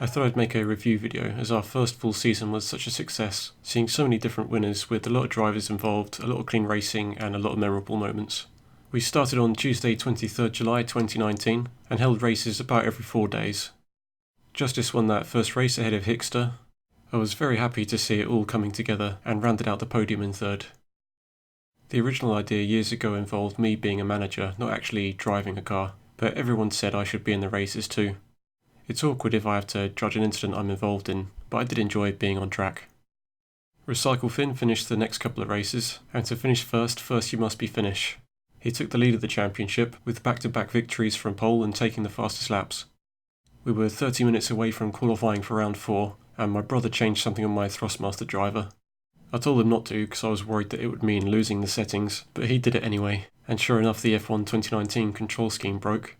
I thought I'd make a review video as our first full season was such a success, seeing so many different winners with a lot of drivers involved, a lot of clean racing and a lot of memorable moments. We started on Tuesday 23rd July 2019 and held races about every 4 days. Justice won that first race ahead of Hickster. I was very happy to see it all coming together and rounded out the podium in third. The original idea years ago involved me being a manager, not actually driving a car, but everyone said I should be in the races too. It's awkward if I have to judge an incident I'm involved in, but I did enjoy being on track. Recycle Finn finished the next couple of races, and to finish first you must be Finnish. He took the lead of the championship, with back-to-back victories from pole and taking the fastest laps. We were 30 minutes away from qualifying for round 4, and my brother changed something on my Thrustmaster driver. I told him not to because I was worried that it would mean losing the settings, but he did it anyway, and sure enough the F1 2019 control scheme broke.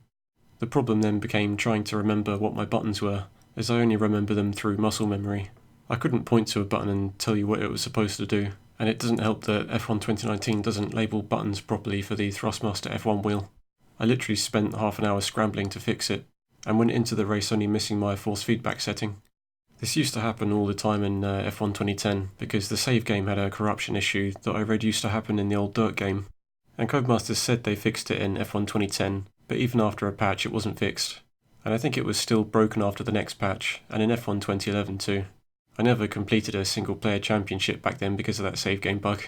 The problem then became trying to remember what my buttons were, as I only remember them through muscle memory. I couldn't point to a button and tell you what it was supposed to do, and it doesn't help that F1 2019 doesn't label buttons properly for the Thrustmaster F1 wheel. I literally spent half an hour scrambling to fix it, and went into the race only missing my force feedback setting. This used to happen all the time in F1 2010, because the save game had a corruption issue that I read used to happen in the old Dirt game, and Codemasters said they fixed it in F1 2010, but even after a patch it wasn't fixed, and I think it was still broken after the next patch, and in F1 2011 too. I never completed a single player championship back then because of that save game bug.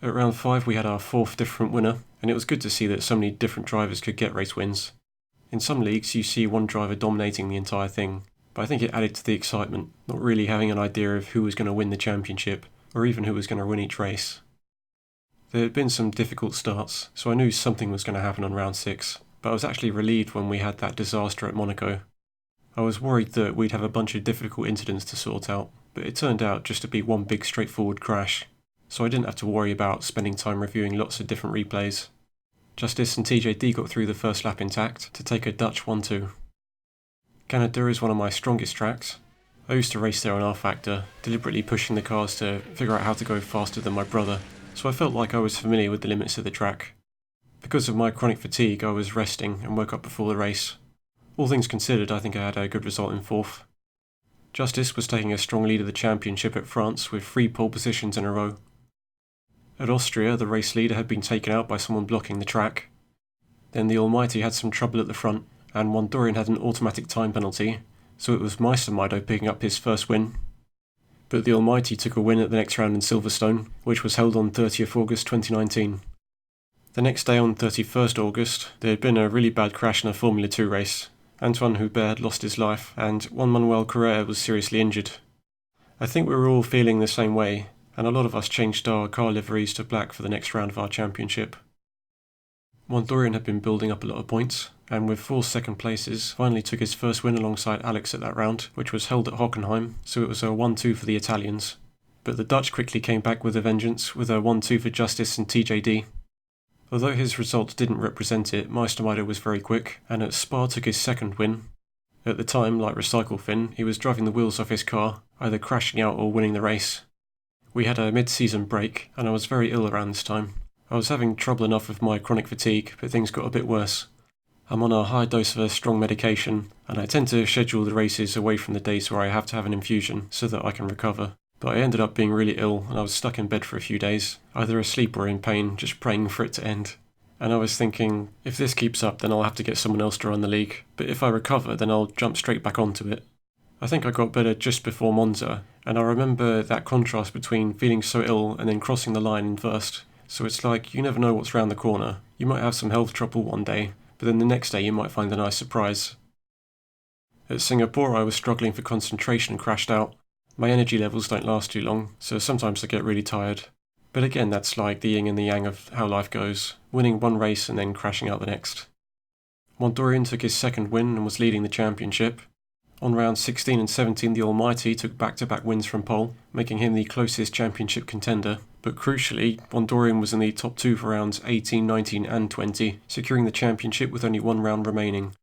At round 5 we had our 4th different winner, and it was good to see that so many different drivers could get race wins. In some leagues you see one driver dominating the entire thing, but I think it added to the excitement, not really having an idea of who was going to win the championship, or even who was going to win each race. There had been some difficult starts, so I knew something was going to happen on round 6, but I was actually relieved when we had that disaster at Monaco. I was worried that we'd have a bunch of difficult incidents to sort out, but it turned out just to be one big straightforward crash, so I didn't have to worry about spending time reviewing lots of different replays. Justice and TJD got through the first lap intact to take a Dutch 1-2. Canada is one of my strongest tracks. I used to race there on R-Factor, deliberately pushing the cars to figure out how to go faster than my brother, so I felt like I was familiar with the limits of the track. Because of my chronic fatigue, I was resting and woke up before the race. All things considered, I think I had a good result in 4th. Justice was taking a strong lead of the championship at France with 3 pole positions in a row. At Austria, the race leader had been taken out by someone blocking the track. Then the Almighty had some trouble at the front, and Mondorian had an automatic time penalty, so it was Meistermido picking up his first win. But the Almighty took a win at the next round in Silverstone, which was held on 30th August 2019. The next day on 31st August, there had been a really bad crash in a Formula 2 race. Antoine Hubert had lost his life, and Juan Manuel Correa was seriously injured. I think we were all feeling the same way, and a lot of us changed our car liveries to black for the next round of our championship. Mondorian had been building up a lot of points, and with 4 second places, finally took his first win alongside Alex at that round, which was held at Hockenheim, so it was a 1-2 for the Italians. But the Dutch quickly came back with a vengeance, with a 1-2 for Justice and TJD. Although his result didn't represent it, Meistermido was very quick, and at Spa took his 2nd win. At the time, like Recycle Finn, he was driving the wheels off his car, either crashing out or winning the race. We had a mid-season break, and I was very ill around this time. I was having trouble enough with my chronic fatigue, but things got a bit worse. I'm on a high dose of a strong medication, and I tend to schedule the races away from the days where I have to have an infusion so that I can recover. But I ended up being really ill, and I was stuck in bed for a few days, either asleep or in pain, just praying for it to end. And I was thinking, if this keeps up then I'll have to get someone else to run the league, but if I recover then I'll jump straight back onto it. I think I got better just before Monza, and I remember that contrast between feeling so ill and then crossing the line in first. So it's like, you never know what's round the corner. You might have some health trouble one day, but then the next day you might find a nice surprise. At Singapore I was struggling for concentration and crashed out. My energy levels don't last too long, so sometimes I get really tired. But again, that's like the yin and the yang of how life goes, winning one race and then crashing out the next. Mondorian took his 2nd win and was leading the championship. On rounds 16 and 17 the Almighty took back-to-back wins from pole, making him the closest championship contender, but crucially, Mondorian was in the top 2 for rounds 18, 19 and 20, securing the championship with only 1 round remaining.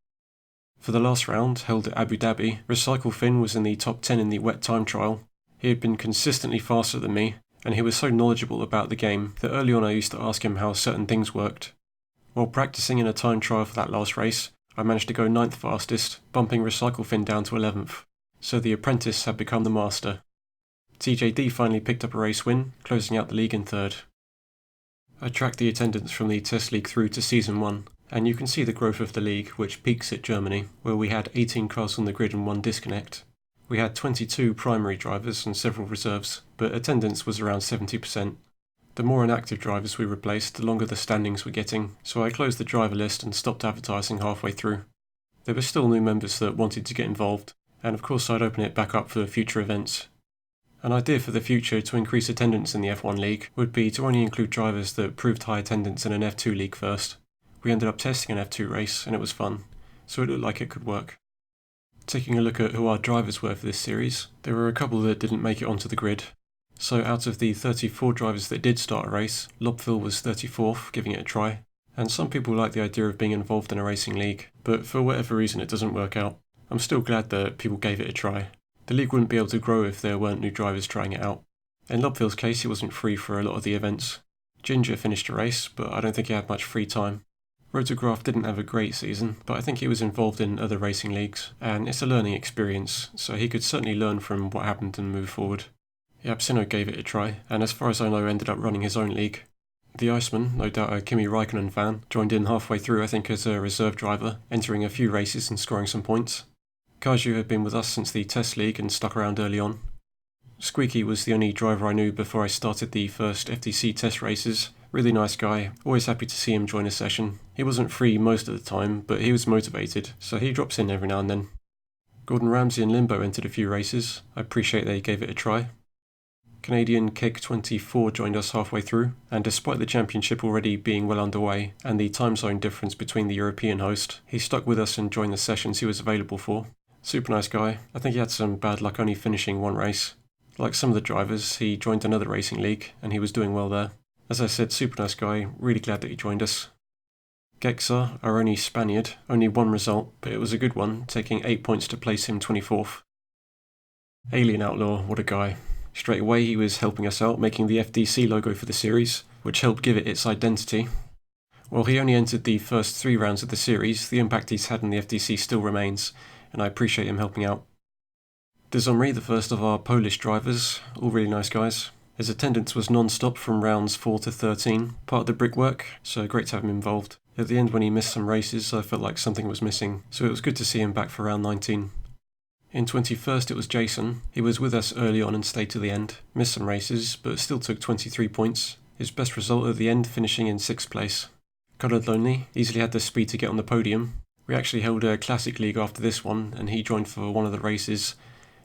For the last round, held at Abu Dhabi, Recycle Finn was in the top 10 in the wet time trial. He had been consistently faster than me, and he was so knowledgeable about the game that early on I used to ask him how certain things worked. While practicing in a time trial for that last race, I managed to go 9th fastest, bumping Recycle Fin down to 11th, so the apprentice had become the master. TJD finally picked up a race win, closing out the league in 3rd. I tracked the attendance from the Test League through to Season 1, and you can see the growth of the league, which peaks at Germany, where we had 18 cars on the grid and 1 disconnect. We had 22 primary drivers and several reserves, but attendance was around 70%. The more inactive drivers we replaced, the longer the standings were getting, so I closed the driver list and stopped advertising halfway through. There were still new members that wanted to get involved, and of course I'd open it back up for future events. An idea for the future to increase attendance in the F1 League would be to only include drivers that proved high attendance in an F2 League first. We ended up testing an F2 race and it was fun, so it looked like it could work. Taking a look at who our drivers were for this series, there were a couple that didn't make it onto the grid. So out of the 34 drivers that did start a race, Lobville was 34th, giving it a try. And some people like the idea of being involved in a racing league, but for whatever reason it doesn't work out. I'm still glad that people gave it a try. The league wouldn't be able to grow if there weren't new drivers trying it out. In Lobville's case, he wasn't free for a lot of the events. Ginger finished a race, but I don't think he had much free time. Rotograph didn't have a great season, but I think he was involved in other racing leagues, and it's a learning experience, so he could certainly learn from what happened and move forward. Yapsino gave it a try, and as far as I know ended up running his own league. The Iceman, no doubt a Kimi Raikkonen fan, joined in halfway through I think as a reserve driver, entering a few races and scoring some points. Kaju had been with us since the Test League and stuck around early on. Squeaky was the only driver I knew before I started the first FDC test races. Really nice guy, always happy to see him join a session. He wasn't free most of the time, but he was motivated, so he drops in every now and then. Gordon Ramsay and Limbo entered a few races. I appreciate they gave it a try. Canadian Keg24 joined us halfway through, and despite the championship already being well underway and the time zone difference between the European host, he stuck with us and joined the sessions he was available for. Super nice guy. I think he had some bad luck only finishing one race. Like some of the drivers, he joined another racing league, and he was doing well there. As I said, super nice guy, really glad that he joined us. Gexa, our only Spaniard, only one result, but it was a good one, taking 8 points to place him 24th. Alien Outlaw, what a guy. Straight away he was helping us out, making the FDC logo for the series, which helped give it its identity. While he only entered the first 3 rounds of the series, the impact he's had in the FDC still remains, and I appreciate him helping out. Dezomri, the first of our Polish drivers, all really nice guys. His attendance was non-stop from rounds 4 to 13, part of the brickwork, so great to have him involved. At the end when he missed some races, I felt like something was missing, so it was good to see him back for round 19. In 21st it was Jason. He was with us early on and stayed to the end. Missed some races, but still took 23 points. His best result at the end finishing in 6th place. Coloured Lonely easily had the speed to get on the podium. We actually held a Classic League after this one, and he joined for one of the races,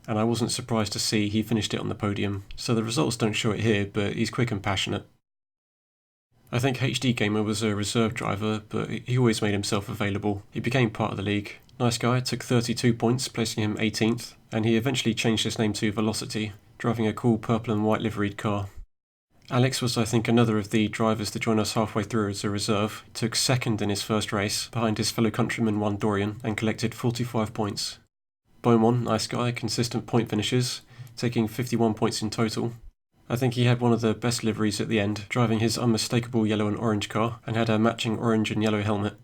and I wasn't surprised to see he finished it on the podium, so the results don't show it here, but he's quick and passionate. I think HD Gamer was a reserve driver, but he always made himself available. He became part of the league. Nice guy, took 32 points, placing him 18th, and he eventually changed his name to Velocity, driving a cool purple and white liveried car. Alex was I think another of the drivers to join us halfway through as a reserve, took 2nd in his first race, behind his fellow countryman Juan Dorian, and collected 45 points. Beaumont, nice guy, consistent point finishes, taking 51 points in total. I think he had one of the best liveries at the end, driving his unmistakable yellow and orange car, and had a matching orange and yellow helmet.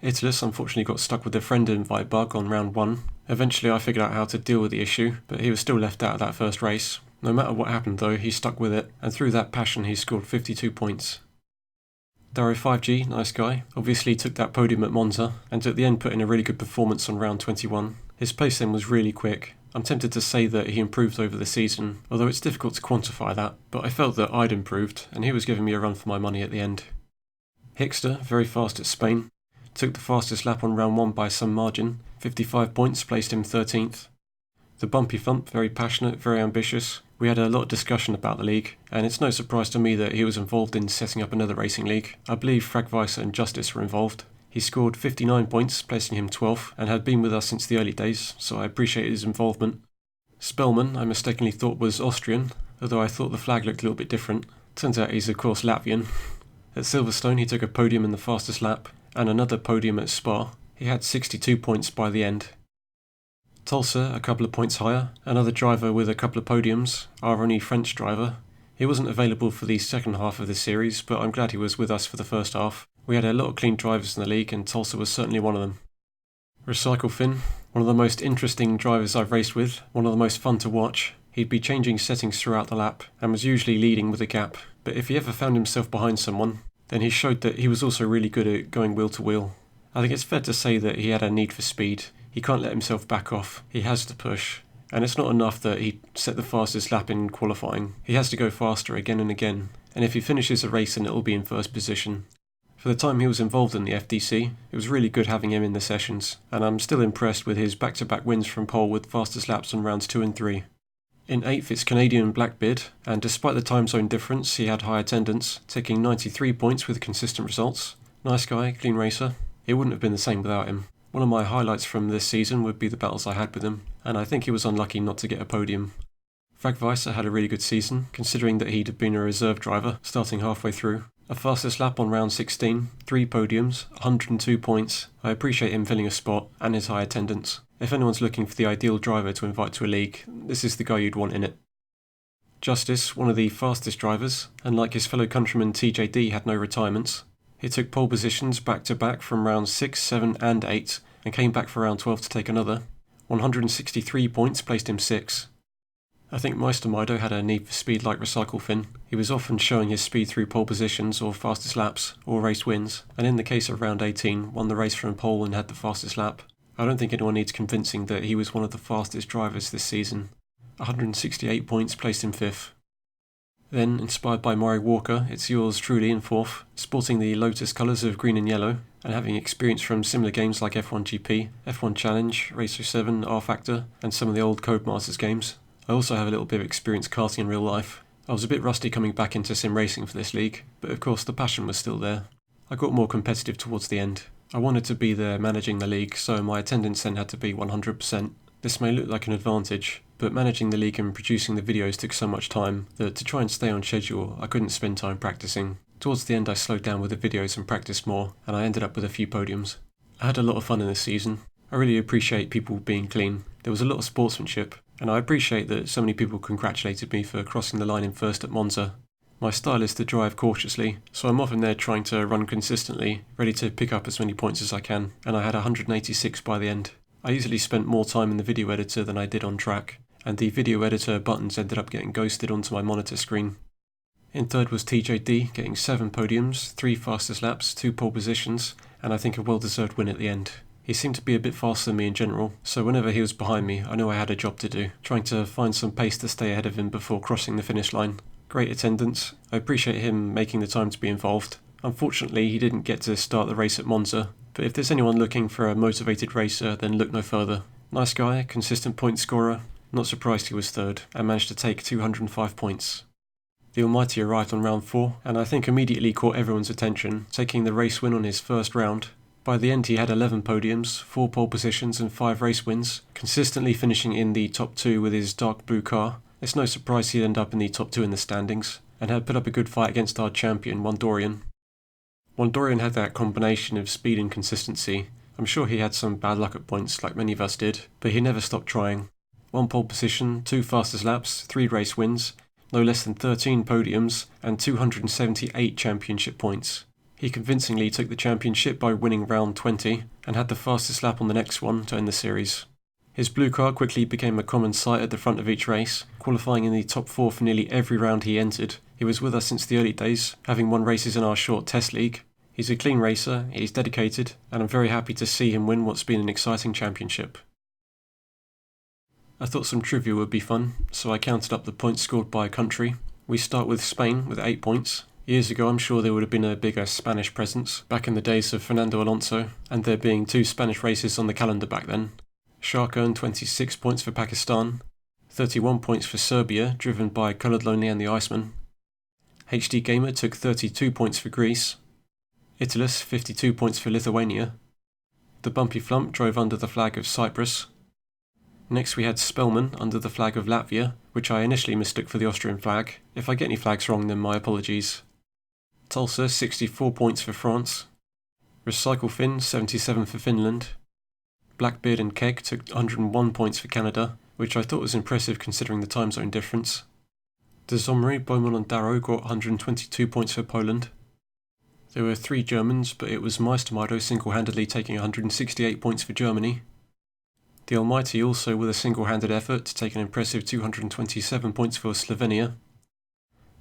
Italus unfortunately got stuck with the friend invite bug on round 1. Eventually I figured out how to deal with the issue, but he was still left out of that first race. No matter what happened though, he stuck with it, and through that passion he scored 52 points. Dario 5G, nice guy, obviously took that podium at Monza, and at the end put in a really good performance on round 21. His pace then was really quick. I'm tempted to say that he improved over the season, although it's difficult to quantify that, but I felt that I'd improved, and he was giving me a run for my money at the end. Hickster, very fast at Spain, took the fastest lap on round 1 by some margin, 55 points placed him 13th. The Bumpy Thump, very passionate, very ambitious. We had a lot of discussion about the league, and it's no surprise to me that he was involved in setting up another racing league. I believe Fragweiser and Justice were involved. He scored 59 points, placing him 12th, and had been with us since the early days, so I appreciate his involvement. Spellman, I mistakenly thought was Austrian, although I thought the flag looked a little bit different. Turns out he's of course Latvian. At Silverstone he took a podium in the fastest lap, and another podium at Spa. He had 62 points by the end. Tulsa, a couple of points higher, another driver with a couple of podiums, our only French driver. He wasn't available for the second half of the series, but I'm glad he was with us for the first half. We had a lot of clean drivers in the league, and Tulsa was certainly one of them. Recycle Finn, one of the most interesting drivers I've raced with, one of the most fun to watch. He'd be changing settings throughout the lap and was usually leading with a gap, but if he ever found himself behind someone, then he showed that he was also really good at going wheel to wheel. I think it's fair to say that he had a need for speed. He can't let himself back off, he has to push. And it's not enough that he set the fastest lap in qualifying. He has to go faster again and again, and if he finishes a race then it'll be in first position. For the time he was involved in the FDC, it was really good having him in the sessions, and I'm still impressed with his back-to-back wins from pole with fastest laps on rounds 2 and 3. In 8th it's Canadian Blackbeard, and despite the time zone difference he had high attendance, taking 93 points with consistent results. Nice guy, clean racer. It wouldn't have been the same without him. One of my highlights from this season would be the battles I had with him, and I think he was unlucky not to get a podium. Vagweiser had a really good season, considering that he'd been a reserve driver, starting halfway through. A fastest lap on round 16, 3 podiums, 102 points. I appreciate him filling a spot, and his high attendance. If anyone's looking for the ideal driver to invite to a league, this is the guy you'd want in it. Justice, one of the fastest drivers, and like his fellow countryman TJD had no retirements. He took pole positions back to back from rounds 6, 7 and 8, and came back for round 12 to take another. 163 points placed him 6. I think Meistermido had a need for speed like Recycle Finn. He was often showing his speed through pole positions or fastest laps, or race wins, and in the case of round 18, won the race from pole and had the fastest lap. I don't think anyone needs convincing that he was one of the fastest drivers this season. 168 points placed him 5th. Then, inspired by Murray Walker, it's yours truly in 4th, sporting the Lotus colours of green and yellow, and having experience from similar games like F1 GP, F1 Challenge, Racer 7, R-Factor, and some of the old Codemasters games. I also have a little bit of experience karting in real life. I was a bit rusty coming back into sim racing for this league, but of course the passion was still there. I got more competitive towards the end. I wanted to be there managing the league, so my attendance then had to be 100%. This may look like an advantage, but managing the league and producing the videos took so much time that to try and stay on schedule I couldn't spend time practicing. Towards the end I slowed down with the videos and practiced more, and I ended up with a few podiums. I had a lot of fun in this season. I really appreciate people being clean. There was a lot of sportsmanship, and I appreciate that so many people congratulated me for crossing the line in first at Monza. My style is to drive cautiously, so I'm often there trying to run consistently, ready to pick up as many points as I can, and I had 186 by the end. I easily spent more time in the video editor than I did on track, and the video editor buttons ended up getting ghosted onto my monitor screen. In 3rd was TJD, getting 7 podiums, 3 fastest laps, 2 pole positions, and I think a well-deserved win at the end. He seemed to be a bit faster than me in general, so whenever he was behind me I knew I had a job to do, trying to find some pace to stay ahead of him before crossing the finish line. Great attendance. I appreciate him making the time to be involved. Unfortunately he didn't get to start the race at Monza, but if there's anyone looking for a motivated racer then look no further. Nice guy, consistent point scorer. Not surprised he was 3rd, and managed to take 205 points. The Almighty arrived on round 4, and I think immediately caught everyone's attention, taking the race win on his first round. By the end he had 11 podiums, 4 pole positions and 5 race wins, consistently finishing in the top 2 with his dark blue car. It's no surprise he'd end up in the top 2 in the standings, and had put up a good fight against our champion, Wondorian. Wondorian had that combination of speed and consistency. I'm sure he had some bad luck at points, like many of us did, but he never stopped trying. 1 pole position, 2 fastest laps, 3 race wins, no less than 13 podiums, and 278 championship points. He convincingly took the championship by winning round 20, and had the fastest lap on the next one to end the series. His blue car quickly became a common sight at the front of each race, qualifying in the top 4 for nearly every round he entered. He was with us since the early days, having won races in our short test league. He's a clean racer, he's dedicated, and I'm very happy to see him win what's been an exciting championship. I thought some trivia would be fun, so I counted up the points scored by country. We start with Spain with 8 points. Years ago I'm sure there would have been a bigger Spanish presence, back in the days of Fernando Alonso, and there being 2 Spanish races on the calendar back then. Shark earned 26 points for Pakistan, 31 points for Serbia, driven by Coloured Lonely and the Iceman. HD Gamer took 32 points for Greece. Italus 52 points for Lithuania. The Bumpy Flump drove under the flag of Cyprus. Next we had Spellman under the flag of Latvia, which I initially mistook for the Austrian flag. If I get any flags wrong then my apologies. Tulsa 64 points for France. Recycle Finn 77 for Finland. Blackbeard and Keg took 101 points for Canada, which I thought was impressive considering the time zone difference. De Zomri, Beaumont and Darrow got 122 points for Poland. There were 3 Germans, but it was Meistermeido single-handedly taking 168 points for Germany. The Almighty also with a single-handed effort to take an impressive 227 points for Slovenia.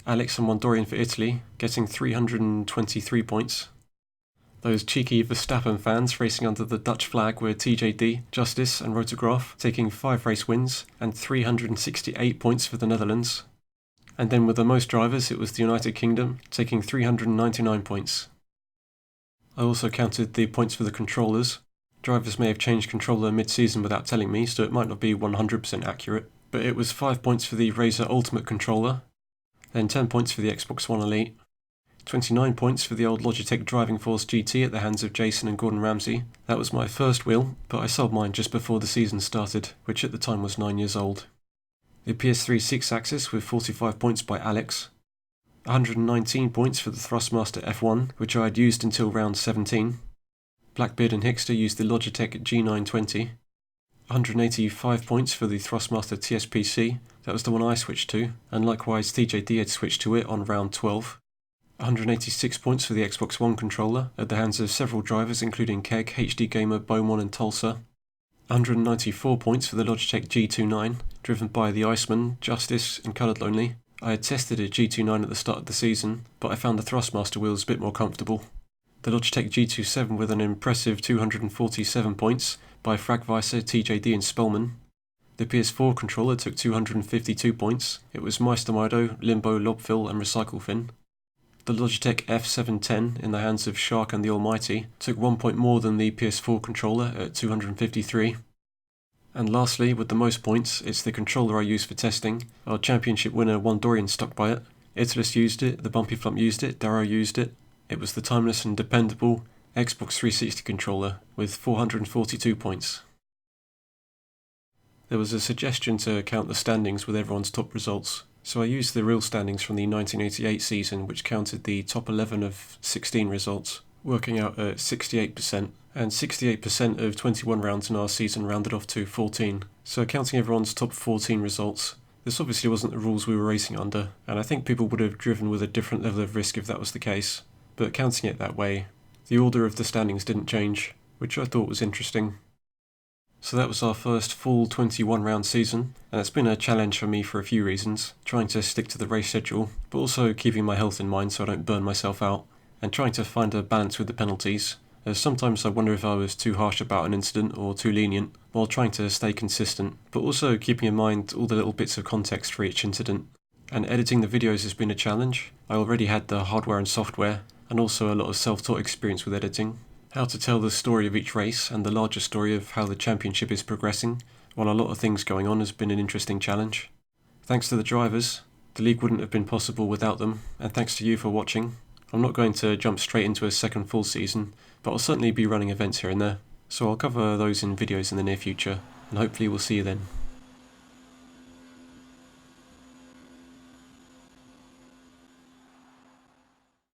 Alex and Mondorian for Italy, getting 323 points. Those cheeky Verstappen fans racing under the Dutch flag were TJD, Justice and Rotograph, taking 5 race wins and 368 points for the Netherlands. And then with the most drivers, it was the United Kingdom, taking 399 points. I also counted the points for the controllers. Drivers may have changed controller mid-season without telling me, so it might not be 100% accurate, but it was 5 points for the Razer Ultimate controller, then 10 points for the Xbox One Elite, 29 points for the old Logitech Driving Force GT at the hands of Jason and Gordon Ramsay. That was my first wheel, but I sold mine just before the season started, which at the time was 9 years old. The PS3 6-axis with 45 points by Alex, 119 points for the Thrustmaster F1, which I had used until round 17. Blackbeard and Hickster used the Logitech G920. 185 points for the Thrustmaster TSPC, that was the one I switched to, and likewise TJD had switched to it on round 12. 186 points for the Xbox One controller, at the hands of several drivers including Keg, HD Gamer, Beaumont and Tulsa. 194 points for the Logitech G29, driven by the Iceman, Justice and Coloured Lonely. I had tested a G29 at the start of the season, but I found the Thrustmaster wheels a bit more comfortable. The Logitech G27 with an impressive 247 points by Fragweiser, TJD and Spellman. The PS4 controller took 252 points. It was Meistermeido, Limbo, Lobfill and Recyclefin. The Logitech F710 in the hands of Shark and the Almighty took 1 point more than the PS4 controller at 253. And lastly, with the most points, it's the controller I used for testing. Our championship winner Mondorian stuck by it. Italus used it, the Bumpy Flump used it, Darrow used it. It was the timeless and dependable Xbox 360 controller with 442 points. There was a suggestion to count the standings with everyone's top results, so I used the real standings from the 1988 season, which counted the top 11 of 16 results, working out at 68%, and 68% of 21 rounds in our season rounded off to 14, so counting everyone's top 14 results. This obviously wasn't the rules we were racing under, and I think people would have driven with a different level of risk if that was the case, but counting it that way, the order of the standings didn't change, which I thought was interesting. So that was our first full 21 round season, and it's been a challenge for me for a few reasons, trying to stick to the race schedule, but also keeping my health in mind so I don't burn myself out, and trying to find a balance with the penalties, as sometimes I wonder if I was too harsh about an incident or too lenient, while trying to stay consistent, but also keeping in mind all the little bits of context for each incident. And editing the videos has been a challenge. I already had the hardware and software, and also a lot of self-taught experience with editing. How to tell the story of each race and the larger story of how the championship is progressing, while a lot of things going on, has been an interesting challenge. Thanks to the drivers, the league wouldn't have been possible without them, and thanks to you for watching. I'm not going to jump straight into a second full season, but I'll certainly be running events here and there, so I'll cover those in videos in the near future, and hopefully we'll see you then.